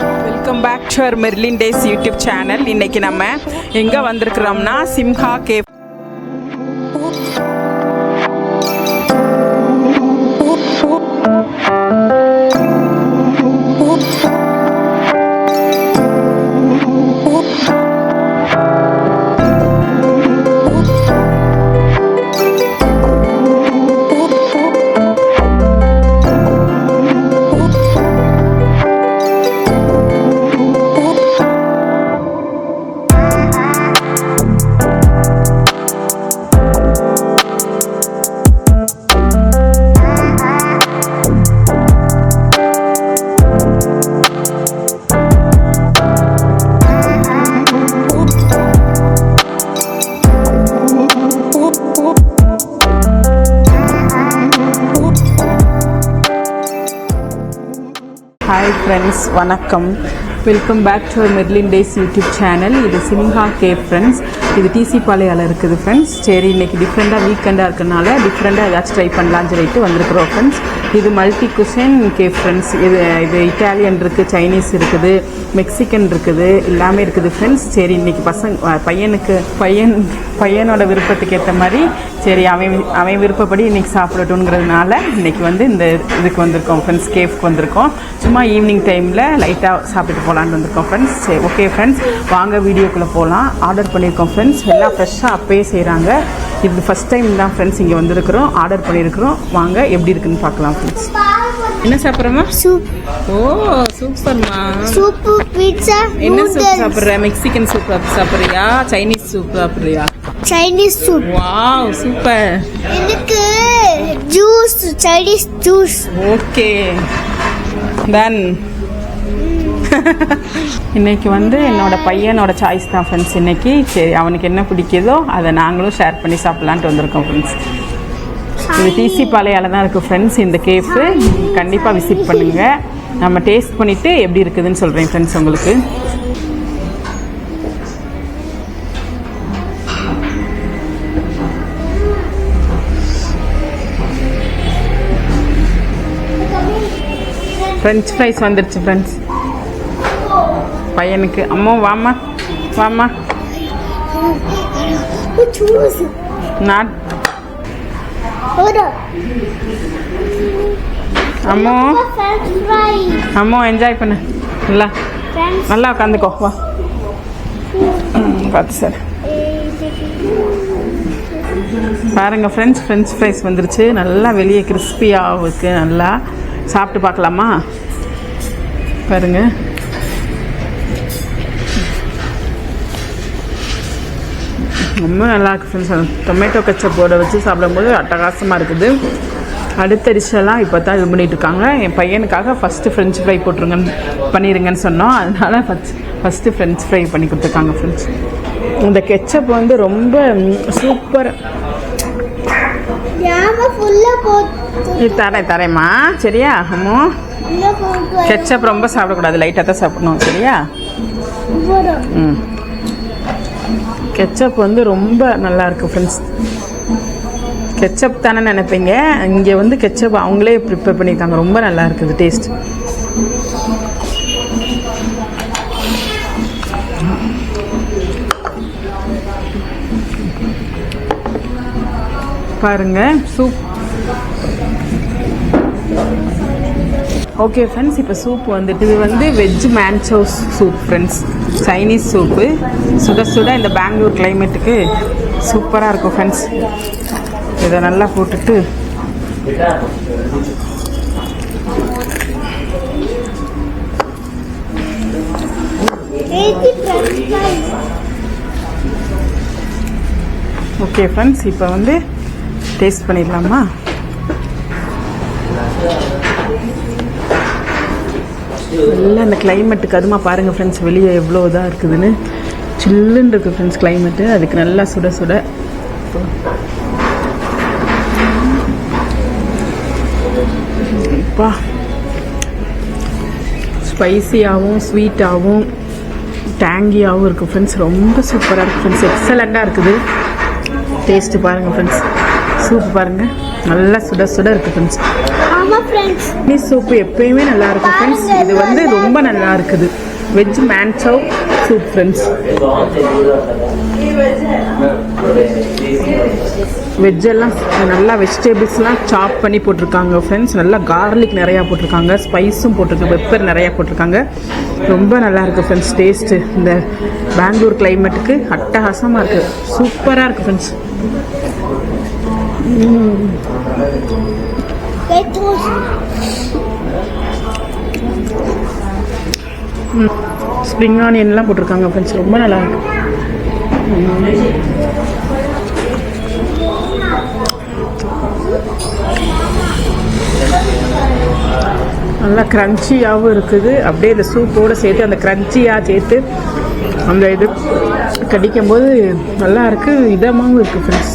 Welcome back to our Merlin Days YouTube channel. இன்னைக்கு நம்ம எங்கே வந்திருக்கிறோம்னா சிம்ஹா கேவ். ஹாய் ஃப்ரெண்ட்ஸ், வணக்கம். Welcome back to our Merlin Days YouTube channel. இது Simha cave friends. இது டிசி பாளையால் இருக்குது ஃப்ரெண்ட்ஸ். சரி, இன்றைக்கி டிஃப்ரெண்ட்டாக வீக்கெண்டாக இருக்கிறனால டிஃப்ரெண்ட்டாக ஏதாச்சும் ட்ரை பண்ணலான்னு சொல்லிட்டு வந்திருக்கிறோம் ஃப்ரெண்ட்ஸ். இது மல்டி குஷன் கேவ் ஃப்ரெண்ட்ஸ். இது இட்டாலியன் இருக்குது, சைனீஸ் இருக்குது, மெக்சிகன் இருக்குது, எல்லாமே இருக்குது ஃப்ரெண்ட்ஸ். சரி, இன்றைக்கி பையனோட விருப்பத்துக்கு ஏற்ற மாதிரி சரி அவன் விருப்பப்படி இன்றைக்கி சாப்பிடட்டுங்கிறதுனால இன்றைக்கி வந்து இந்த இதுக்கு வந்திருக்கோம் ஃப்ரெண்ட்ஸ். கேஃப்க்கு வந்திருக்கோம். சும்மா ஈவினிங் டைமில் லைட்டாக சாப்பிட்டுட்டு போகலான்னு வந்திருக்கோம் ஃப்ரெண்ட்ஸ். சரி, ஓகே ஃப்ரெண்ட்ஸ், வாங்க வீடியோக்குள்ளே போகலாம். ஆர்டர் பண்ணியிருக்கோம் ஃப்ரெண்ட்ஸ். எல்லாம் ஃப்ரெஷ்ஷாக அப்பயே செய்கிறாங்க. இது ஃபஸ்ட் டைம் தான் ஃப்ரெண்ட்ஸ் இங்கே வந்திருக்கிறோம், ஆர்டர் பண்ணியிருக்கிறோம். வாங்க எப்படி இருக்குன்னு பார்க்கலாம் ஃப்ரெண்ட்ஸ். என்ன சாப்பிட்றோமா? சூப். ஓ, சூப்பர்மா. Soup, pizza. என்ன சூப் சாப்பிட்ற? மெக்சிகன் சூப் சாப்பிட்றியா? சைனீஸ் சூப் சாப்பிட்றியா? Chinese soup. Wow, super. எனக்கு juice, Chinese juice. Okay done. இன்னைக்கு வந்து என்னோட பையனோட சாய்ஸ் தான் ஃப்ரெண்ட்ஸ். இன்னைக்கு சரி அவனுக்கு என்ன பிடிக்குதோ அதை நாங்களும் ஷேர் பண்ணி சாப்பிட்லான்ட்டு வந்திருக்கோம் ஃப்ரெண்ட்ஸ். இது டிசி பாளையால தான் இருக்குது ஃப்ரெண்ட்ஸ். இந்த கேஃபு கண்டிப்பாக விசிட் பண்ணுங்கள். நம்ம டேஸ்ட் பண்ணிவிட்டு எப்படி இருக்குதுன்னு சொல்கிறேன் ஃப்ரெண்ட்ஸ் உங்களுக்கு. ஃப்ரெஞ்ச் ஃப்ரைஸ் வந்துடுச்சு ஃப்ரெண்ட்ஸ் பையனுக்கு. அம்மா வாமா வாமா. நாட் அம்மோ அம்மோ என்ஜாய் பண்ணு. நல்லா நல்லா உட்காந்துக்கோ. வா பார்த்து சார் பாருங்க ஃப்ரெண்ட்ஸ், ஃப்ரெஞ்ச் ஃப்ரைஸ் வந்துருச்சு. நல்லா வெளியே கிறிஸ்பியாக இருக்குது. நல்லா சாப்பிட்டு பார்க்கலாமா? பாருங்க. ரொம்ப நல்லா இருக்குது ஃப்ரெண்ட்ஸ். டொமேட்டோ கெச்சப்போட வச்சு சாப்பிடும்போது அட்டகாசமாக இருக்குது. அடுத்த டிஷ்ஷெல்லாம் இப்போ தான் இது பண்ணிகிட்டு இருக்காங்க. என் பையனுக்காக ஃபஸ்ட்டு ஃப்ரெஞ்ச் ஃப்ரை பண்ணிடுங்கன்னு சொன்னோம். அதனால் ஃபஸ்ட்டு ஃப்ரெஞ்ச் ஃப்ரை பண்ணி கொடுத்துருக்காங்க ஃப்ரெண்ட்ஸ். இந்த கெச்சப் வந்து ரொம்ப சூப்பர். தரேம்மா, சரியா? அம்மோ, கெச்சப் ரொம்ப சாப்பிடக்கூடாது, லைட்டாக தான் சாப்பிடணும், சரியா? ம், கெச்சப் வந்து ரொம்ப நல்லா இருக்கு ஃப்ரெண்ட்ஸ். கெச்சப் தானே நினைப்பீங்க, இங்கே வந்து கெச்சப் அவங்களே ப்ரிப்பேர் பண்ணியிருக்காங்க. ரொம்ப நல்லா இருக்குது டேஸ்ட். பாருங்க, சூப். ஓகே ஃப்ரெண்ட்ஸ், இப்போ சூப் வந்துட்டு இது வந்து veg manchow soup friends. Chinese soup. சுட சுட இந்த பெங்களூர் கிளைமேட்டுக்கு சூப்பராக இருக்கும் ஃப்ரெண்ட்ஸ். இதை நல்லா போட்டுட்டு ஓகே ஃப்ரெண்ட்ஸ், இப்போ வந்து டேஸ்ட் பண்ணிடலாமா? எல்லாம் இந்த கிளைமேட்டுக்கு அதுமா பாருங்கள் ஃப்ரெண்ட்ஸ், வெளியே எவ்வளோ இதாக இருக்குதுன்னு. சில்லுன்னு இருக்குது ஃப்ரெண்ட்ஸ் கிளைமேட்டு. அதுக்கு நல்லா சுட சுட இப்போ ஸ்பைசியாகவும் ஸ்வீட்டாகவும் டேங்கியாகவும் இருக்குது ஃப்ரெண்ட்ஸ். ரொம்ப சூப்பராக இருக்குது ஃப்ரெண்ட்ஸ். எக்ஸலண்ட்டாக இருக்குது. டேஸ்ட்டு பாருங்கள் ஃப்ரெண்ட்ஸ். சூப் பாருங்கள், நல்லா சுட சுட இருக்குது ஃப்ரெண்ட்ஸ். ஃப்ரெண்ட்ஸ். சைனீஸ் சூப்பு எப்பயுமே நல்லா இருக்கும் ஃப்ரெண்ட்ஸ். இது வந்து ரொம்ப நல்லா இருக்குது. Veg manchow soup friends. Veg எல்லாம் நல்லா வெஜிடபிள்ஸ்லாம் சாப் பண்ணி போட்டிருக்காங்க ஃப்ரெண்ட்ஸ். நல்லா கார்லிக் நிறையா போட்டிருக்காங்க, ஸ்பைஸும் போட்டிருக்கு, பெப்பர் நிறையா போட்டிருக்காங்க. ரொம்ப நல்லா இருக்குது ஃப்ரெண்ட்ஸ். டேஸ்ட்டு இந்த பெங்களூர் கிளைமேட்டுக்கு அட்டகாசமாக இருக்குது. சூப்பராக இருக்குது ஃப்ரெண்ட்ஸ். ஸ்ப்ரிங் ஆனியன்லாம் போட்டிருக்காங்க ஃப்ரெண்ட்ஸ். ரொம்ப நல்லா இருக்கு. நல்லா க்ரன்ச்சியாகவும் இருக்குது. அப்படியே இந்த சூப்போடு சேர்த்து அந்த க்ரன்ச்சியாக சேர்த்து அந்த இது கடிக்கும்போது நல்லா இருக்குது. இதமாகவும் இருக்குது ஃப்ரெண்ட்ஸ்.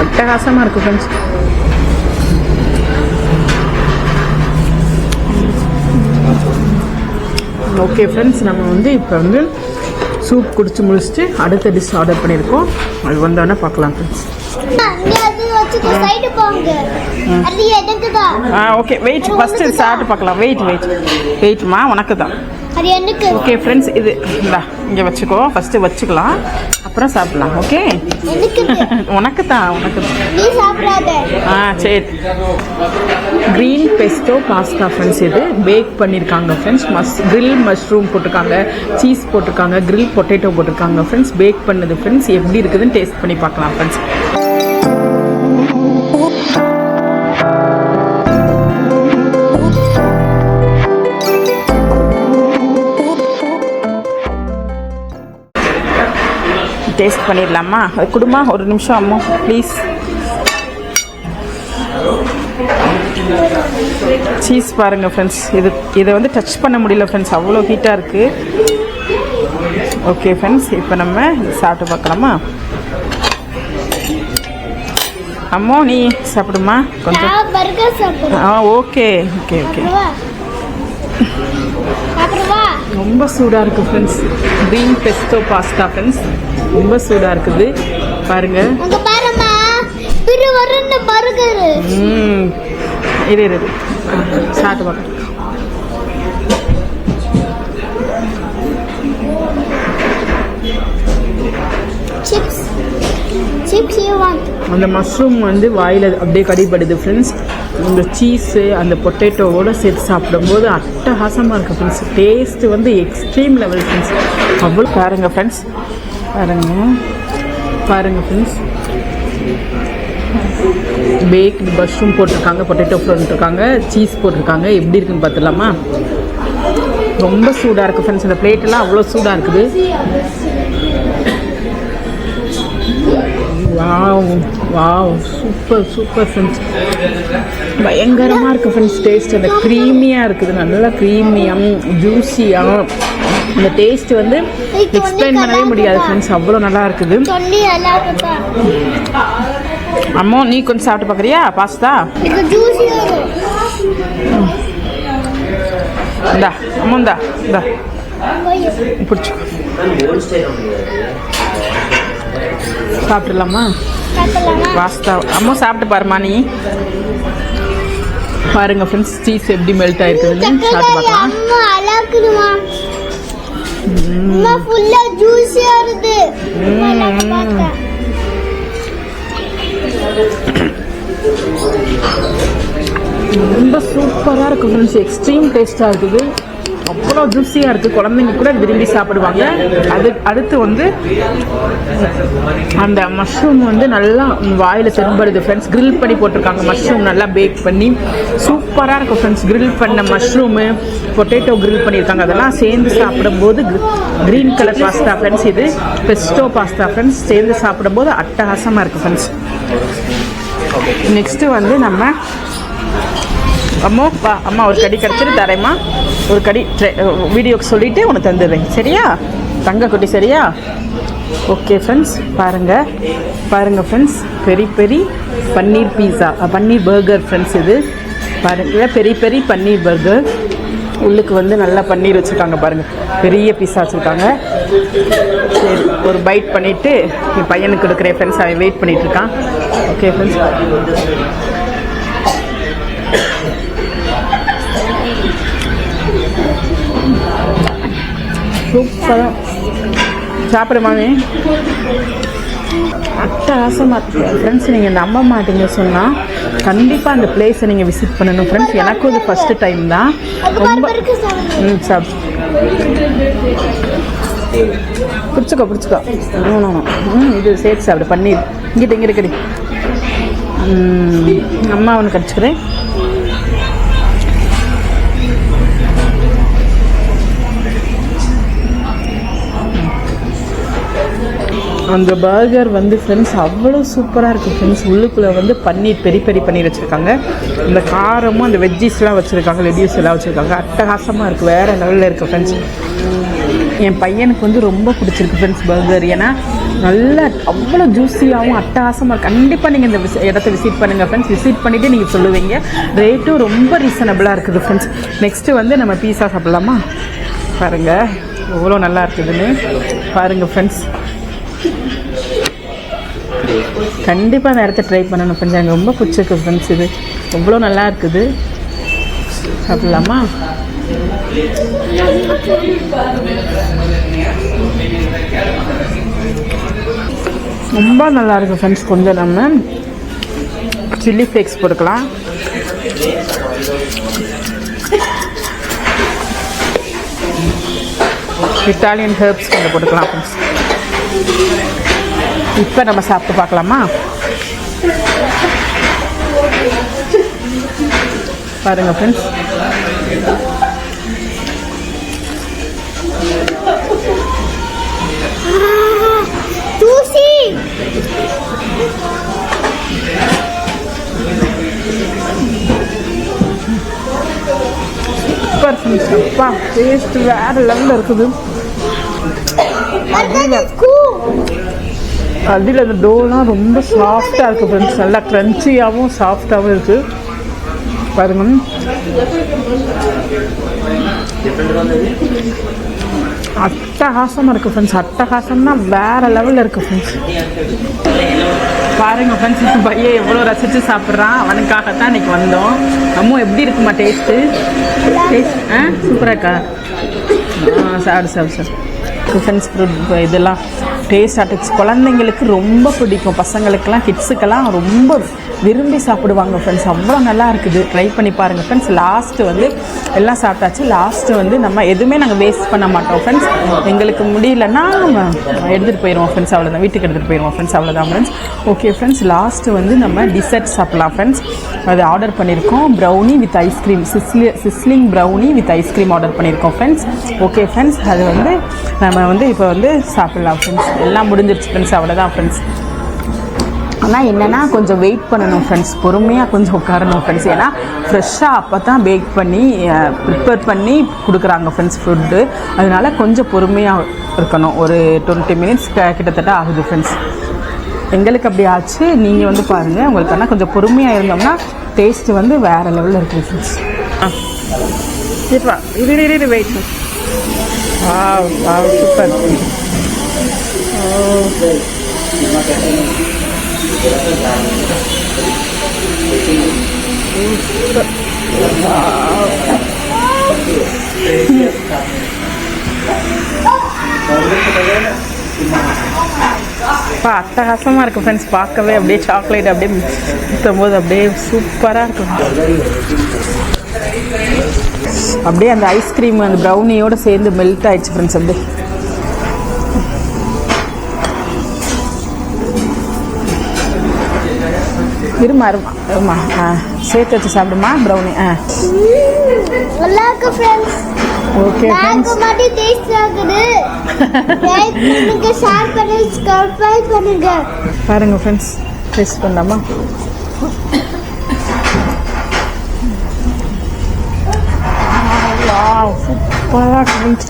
அட்டகாசமாக இருக்குது ஃப்ரெண்ட்ஸ். ஓகே ஃப்ரெண்ட்ஸ், நம்ம வந்து இப்போ வந்து சூப் குடிச்சு முடிச்சுட்டு அடுத்த டிஷ் ஆர்டர் பண்ணியிருக்கோம். அது வந்தோடனே பார்க்கலாம் ஃப்ரெண்ட்ஸ். ஓகே வெயிட், ஃபர்ஸ்ட் இது சாப்பிட்டு பார்க்கலாம். வெயிட்மா உனக்கு தான். ஓகே ஃப்ரெண்ட்ஸ், இது இங்கே வச்சுக்கோ. ஃபர்ஸ்ட் வச்சுக்கலாம், அப்புறம் சாப்பிடலாம். ஓகே உனக்கு தான். சரி. Green Bairstow pasta friends. இது பேக் பண்ணியிருக்காங்க ஃப்ரெண்ட்ஸ். கிரில் மஷ்ரூம் போட்டிருக்காங்க, சீஸ் போட்டிருக்காங்க, கிரில் பொட்டேட்டோ போட்டிருக்காங்க ஃப்ரெண்ட்ஸ். பேக் பண்ணது ஃப்ரெண்ட்ஸ். எப்படி இருக்குதுன்னு டேஸ்ட் பண்ணி பார்க்கலாம் ஃப்ரெண்ட்ஸ். டேஸ்ட் பண்ணிடலாமா? அது கொடுமா, ஒரு நிமிஷம் அம்மா ப்ளீஸ். சீஸ் பாருங்கள் ஃப்ரெண்ட்ஸ். இதை வந்து டச் பண்ண முடியல ஃப்ரெண்ட்ஸ், அவ்வளோ ஹீட்டாக இருக்குது. ஓகே ஃப்ரெண்ட்ஸ், இப்போ நம்ம சாப்பிட்டு பார்க்கலாமா? அம்மா நீ சாப்பிடுமா கொஞ்சம். Okay okay okay. ரொம்ப சூடாக இருக்குது friends. Green Bairstow pasta friends. ரொம்ப சூடாக இருக்குது பாருங்க. இரு சாப்பிட்டு பார்க்க. அந்த மஷ்ரூம் வந்து வாயில் அப்படியே கடிப்படுது ஃப்ரெண்ட்ஸ். இந்த சீஸு அந்த பொட்டேட்டோவோடு சேர்த்து சாப்பிடும்போது அட்டகாசமாக இருக்குது ஃப்ரெண்ட்ஸ். டேஸ்ட்டு வந்து எக்ஸ்ட்ரீம் லெவல் ஃப்ரெண்ட்ஸ். அவ்வளோ பாருங்கள் ஃப்ரெண்ட்ஸ், பாருங்கள் ஃப்ரெண்ட்ஸ். பேக்டு மஷ்ரூம் போட்டிருக்காங்க, பொட்டேட்டோ போட்டிருக்காங்க, சீஸ் போட்டிருக்காங்க. எப்படி இருக்குன்னு பார்த்துடலாமா? ரொம்ப சூடாக இருக்குது ஃப்ரெண்ட்ஸ். இந்த பிளேட்டெல்லாம் அவ்வளோ சூடாக இருக்குது. Wow super friends. பயங்கரமாக இருக்குது ஃப்ரெண்ட்ஸ். டேஸ்ட் அந்த க்ரீமியாக இருக்குது, நல்லா க்ரீமியாக ஜூஸியாக. இந்த டேஸ்ட் வந்து எக்ஸ்பிளைன் பண்ணவே முடியாது ஃப்ரெண்ட்ஸ், அவ்வளோ நல்லா இருக்குது. அம்மா நீ கொஞ்சம் சாப்பிட்டு பார்க்குறியா பாஸ்தா? இந்தா அம்மா, இந்தா பிடிச்சோ. சாப்பிடலாமா பாஸ்தா? அம்மா சாப்பிட்டு பாருமா நீ. பாருங்க ஃப்ரெண்ட்ஸ், சீஸ் எப்படி மெல்ட் ஆயிருக்குதுன்னு சாப்பிட்டு பார்க்கலாம். ரொம்ப சூப்பராக இருக்குது ஃப்ரெண்ட்ஸ். எக்ஸ்ட்ரீம் டேஸ்ட்டாக இருக்குது, அவ்வளோ ஜூஸியாக இருக்குது. குழந்தைங்க கூட விரும்பி சாப்பிடுவாங்க. அடுத்து வந்து அந்த மஷ்ரூம் வந்து நல்லா வாயில் தென்படுது ஃப்ரெண்ட்ஸ். கிரில் பண்ணி போட்டிருக்காங்க மஷ்ரூம், நல்லா பேக் பண்ணி சூப்பராக இருக்கும் ஃப்ரெண்ட்ஸ். கிரில் பண்ண மஷ்ரூமு, பொட்டேட்டோ கிரில் பண்ணியிருக்காங்க. அதெல்லாம் சேர்ந்து சாப்பிடும்போது க்ரீன் கலர் பாஸ்தா ஃப்ரெண்ட்ஸ். இது பெஸ்டோ பாஸ்தா ஃப்ரெண்ட்ஸ். சேர்ந்து சாப்பிடும்போது அட்டகாசமாக இருக்குது ஃப்ரெண்ட்ஸ். நெக்ஸ்ட்டு வந்து நம்ம அம்மா ஒரு கடி கிடச்சிட்டு தரேம்மா. ஒரு கடி வீடியோக்கு சொல்லிவிட்டு உனக்கு தந்துடுறேன் சரியா தங்க குட்டி, சரியா? ஓகே ஃப்ரெண்ட்ஸ், பாருங்கள் ஃப்ரெண்ட்ஸ். பெரி பன்னீர் பீஸா, பன்னீர் பர்கர் ஃப்ரெண்ட்ஸ். இது பாருங்கள், பெரி பன்னீர் பர்கர். உள்ளுக்கு வந்து நல்லா பன்னீர் வச்சுருக்காங்க பாருங்கள், பெரிய பீஸாக வச்சுருக்காங்க. சரி, ஒரு பைட் பண்ணிவிட்டு என் பையனுக்கு கொடுக்குறேன் ஃப்ரெண்ட்ஸ். அவன் வெயிட் பண்ணிகிட்டு இருக்கான். ஓகே ஃப்ரெண்ட்ஸ், சூப்பராக சாப்பிடுமாமே, அட்டகாசமாக இருக்குது ஃப்ரெண்ட்ஸ். நீங்கள் நம்ப மாட்டீங்க சொன்னால் கண்டிப்பாக அந்த பிளேஸை நீங்கள் விசிட் பண்ணணும் ஃப்ரெண்ட்ஸ். எனக்கும் இது ஃபஸ்ட்டு டைம் தான். ரொம்ப பிடிச்சிக்கோ இது சேர்த்து சாப்பிடு பன்னீர். இங்கிட்ட இங்கே இருக்கடி, அம்மா ஒன்று கடிச்சுக்கிறேன். அந்த பர்கர் வந்து ஃப்ரெண்ட்ஸ் அவ்வளோ சூப்பராக இருக்குது ஃப்ரெண்ட்ஸ். உள்ளுக்குள்ளே வந்து பன்னீர் பெரி பெரி பன்னீர் வச்சுருக்காங்க. இந்த காரமும் அந்த வெஜ்ஜீஸ்லாம் வச்சுருக்காங்க, லெடியூஸ் எல்லாம் வச்சுருக்காங்க. அட்டகாசமாக இருக்குது, வேறு லெவலில் இருக்குது ஃப்ரெண்ட்ஸ். என் பையனுக்கு வந்து ரொம்ப பிடிச்சிருக்கு ஃப்ரெண்ட்ஸ் பர்கர். ஏன்னா நல்லா அவ்வளோ ஜூஸியாகவும் அட்டகாசமாக இருக்குது. கண்டிப்பாக நீங்கள் இந்த இடத்த விசிட் பண்ணுங்கள் ஃப்ரெண்ட்ஸ். விசிட் பண்ணிவிட்டு நீங்கள் சொல்லுவீங்க. ரேட்டும் ரொம்ப ரீசனபிளாக இருக்குது ஃப்ரெண்ட்ஸ். நெக்ஸ்ட்டு வந்து நம்ம பீஸா சாப்பிட்லாமா? பாருங்கள் எவ்வளோ நல்லா இருக்குதுன்னு பாருங்கள் ஃப்ரெண்ட்ஸ். கண்டிப்பாக அந்த இடத்த ட்ரை பண்ணணும் ஃப்ரெண்ட்ஸ். எனக்கு ரொம்ப பிடிச்சிருக்கு ஃப்ரெண்ட்ஸ். இது எவ்வளோ நல்லா இருக்குது. சாப்பிட்லாமா? ரொம்ப நல்லா இருக்குது ஃப்ரெண்ட்ஸ். கொஞ்சம் நம்ம சில்லி ஃப்ளேக்ஸ் போட்டுக்கலாம். இட்டாலியன் ஹெர்ப்ஸ் கொஞ்சம் போட்டுக்கலாம் ஃப்ரெண்ட்ஸ். இப்போ நம்ம சாப்பிட்டு பார்க்கலாமா? பாருங்கள் ஃப்ரெண்ட்ஸ், சூப்பர் ஃப்ரெண்ட்ஸ். அப்பா டேஸ்ட் வேறு லெவலில் இருக்குது. அதில் அந்த டோலாம் ரொம்ப சாஃப்டாக இருக்குது ஃப்ரெண்ட்ஸ். நல்லா க்ரன்ச்சியாகவும் சாஃப்டாகவும் இருக்குது. பாருங்க, அட்டகாசமாக இருக்குது ஃப்ரெண்ட்ஸ். அட்டகாசம்னா வேறு லெவலில் இருக்குது ஃப்ரெண்ட்ஸ். பாருங்கள் ஃப்ரெண்ட்ஸ், என் பையன் எவ்வளோ ரசித்து சாப்பிட்றான். அவனுக்காகத்தான் இன்றைக்கி வந்தோம். அம்மா எப்படி இருக்குமா டேஸ்ட்டு? டேஸ்ட் சூப்பராக இருக்கா? சாப்பிடு ஃப்ரெண்ட்ஸ். ஃப்ரூட் இதெல்லாம் டேஸ்ட் ஆட்டிக்ஸ் குழந்தைங்களுக்கு ரொம்ப பிடிக்கும். பசங்களுக்கெல்லாம் கிட்ஸுக்கெல்லாம் ரொம்ப விரும்பி சாப்பிடுவாங்க ஃப்ரெண்ட்ஸ். அவ்வளோ நல்லா இருக்குது. ட்ரை பண்ணி பாருங்கள் ஃப்ரெண்ட்ஸ். லாஸ்ட்டு வந்து எல்லாம் சாப்பிட்டாச்சு. லாஸ்ட்டு வந்து நம்ம எதுவுமே நாங்கள் வேஸ்ட் பண்ண மாட்டோம் ஃப்ரெண்ட்ஸ். எங்களுக்கு முடியலன்னா எடுத்துகிட்டு போயிடுவோம் ஃப்ரெண்ட்ஸ். அவ்வளோதான், வீட்டுக்கு எடுத்துகிட்டு போயிடுவோம் ஃப்ரெண்ட்ஸ். அவ்வளோதான் ஃப்ரெண்ட்ஸ். ஓகே ஃப்ரெண்ட்ஸ், லாஸ்ட்டு வந்து நம்ம டிசர்ட் சாப்பிட்லாம் ஃப்ரெண்ட்ஸ். அது ஆர்டர் பண்ணியிருக்கோம். Brownie with ice cream, sizzling brownie with ice cream order பண்ணியிருக்கோம் ஃப்ரெண்ட்ஸ். ஓகே ஃப்ரெண்ட்ஸ், அது வந்து நம்ம வந்து இப்போ வந்து சாப்பிட்லாம் ஃப்ரெண்ட்ஸ். எல்லாம் முடிஞ்சிருச்சு ஃப்ரெண்ட்ஸ். அவ்வளோதான் ஃப்ரெண்ட்ஸ். ஆனால் என்னென்னா கொஞ்சம் வெயிட் பண்ணணும் ஃப்ரெண்ட்ஸ். பொறுமையாக கொஞ்சம் உட்காரணும் ஃப்ரெண்ட்ஸ். ஏன்னா ஃப்ரெஷ்ஷாக அப்போ தான் பேக் பண்ணி ப்ரிப்பேர் பண்ணி கொடுக்குறாங்க ஃப்ரெண்ட்ஸ் ஃபுட்டு. அதனால கொஞ்சம் பொறுமையாக இருக்கணும். ஒரு 20 மினிட்ஸ் கிட்டத்தட்ட ஆகுது ஃப்ரெண்ட்ஸ். எங்களுக்கு அப்படி ஆச்சு. நீங்கள் வந்து பாருங்கள். உங்களுக்கு ஆனால் கொஞ்சம் பொறுமையாக இருந்தோம்னா டேஸ்ட்டு வந்து வேறு லெவலில் இருக்குது ஃப்ரெண்ட்ஸ். இது வெயிட். சூப்பர். அட்டகாசமாக இருக்குது ஃப்ரெண்ட்ஸ். பார்க்கவே அப்படியே சாக்லேட் அப்படியே ஊற்றும் போது அப்படியே சூப்பராக இருக்கும். அப்படியே அந்த ஐஸ்கிரீம் அந்த ப்ரௌனியோடு சேர்ந்து மெல்ட் ஆயிடுச்சு ஃப்ரெண்ட்ஸ். அப்படியே இருமா சேர்த்து வச்சு சாப்பிடுமா ப்ரௌனி. நல்லா இருக்கு ஃப்ரெண்ட்ஸ். ஓகே ஃப்ரெண்ட்ஸ், மாதிரி டேஸ்ட் ஆகுது. லைக் பண்ணுங்க, ஷேர் பண்ணுங்க, சப்ஸ்கிரைப் பண்ணுங்க. பாருங்க ஃப்ரெண்ட்ஸ், டேஸ்ட் பண்ணலாமா? வாவ், சூப்பராக ஃப்ரெண்ட்ஸ்.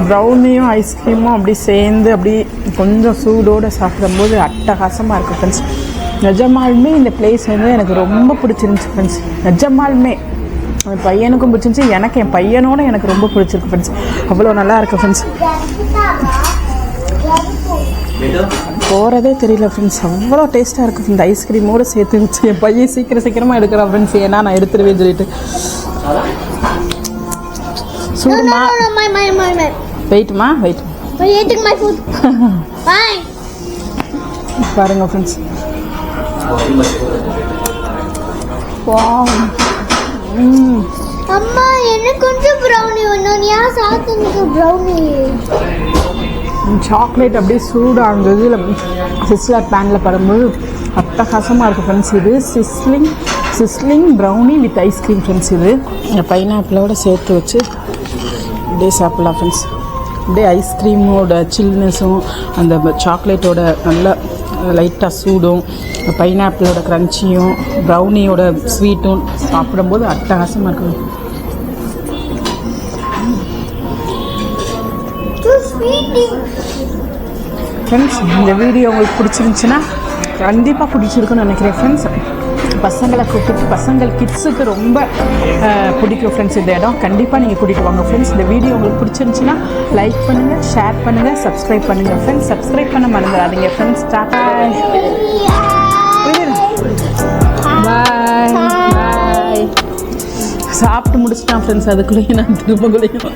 ப்ரௌனியும் ஐஸ்கிரீமும் அப்படி சேர்ந்து அப்படி கொஞ்சம் சூடோடு சாப்பிடும்போது அட்டகாசமாக இருக்குது ஃப்ரெண்ட்ஸ். நிஜமாலுமே இந்த பிளேஸ் வந்து எனக்கு ரொம்ப பிடிச்சிருந்துச்சு ஃப்ரெண்ட்ஸ். நிஜமாலுமே என் பையனுக்கும் பிடிச்சிருந்துச்சி. எனக்கு என் பையனோட எனக்கு ரொம்ப பிடிச்சிருக்கு ஃப்ரெண்ட்ஸ். அவ்வளோ நல்லா இருக்குது ஃப்ரெண்ட்ஸ். போகிறதே தெரியல ஃப்ரெண்ட்ஸ். அவ்வளோ டேஸ்ட்டாக இருக்குது. இந்த ஐஸ்கிரீமோடு சேர்த்து வச்சு என் பையன் சீக்கிரமாக எடுக்கிறான் ஃப்ரெண்ட்ஸ். ஏன்னா நான் எடுத்துருவேன்னு சொல்லிட்டு. சூடுமா வெயிட்டுமா வெயிட் பாருங்க ஃப்ரெண்ட்ஸ். அம்மா எனக்கு கொஞ்சம் ப்ரௌனி வேணும். ஏன் சாப்பிட்டு ப்ரௌனி சாக்லேட் அப்படியே சூடாக இருந்தது. சிஸ்லர் பேனில் படும்போது அட்டகாசமாக இருக்குது ஃப்ரெண்ட்ஸ். இது sizzling brownie with ice cream friends. இது பைனாப்பிளோடு சேர்த்து வச்சு அப்படியே சாப்பிட்லாம் ஃப்ரெண்ட்ஸ். அப்படியே ஐஸ்கிரீமோட சில்னஸும் அந்த சாக்லேட்டோட நல்ல லைட்டாக சூடும் பைனாப்பிளோட க்ரன்ச்சியும் ப்ரௌனியோட ஸ்வீட்டும் சாப்பிடும்போது அட்டகாசமாக இருக்குது ஃப்ரெண்ட்ஸ். இந்த வீடியோ உங்களுக்கு பிடிச்சிருந்துச்சுன்னா கண்டிப்பாக பிடிச்சிருக்குன்னு நினைக்கிறேன் ஃப்ரெண்ட்ஸ். பசங்களை கூப்பிட்டு கிட்ஸுக்கு ரொம்ப பிடிக்கும் ஃப்ரெண்ட்ஸ். இந்த இடம் கண்டிப்பாக நீங்கள் கூட்டிகிட்டு வாங்க ஃப்ரெண்ட்ஸ். இந்த வீடியோ உங்களுக்கு பிடிச்சிருந்துச்சுன்னா லைக் பண்ணுங்கள், ஷேர் பண்ணுங்கள், சப்ஸ்கிரைப் பண்ணுங்கள் ஃப்ரெண்ட்ஸ். சப்ஸ்கிரைப் பண்ண மறந்துடாதீங்க ஃப்ரெண்ட்ஸ். பாய் பாய். சாப்பிட்டு முடிச்சிட்டான் ஃப்ரெண்ட்ஸ். அதுக்குள்ளேயும் நான் திரும்பக்குள்ளேயும்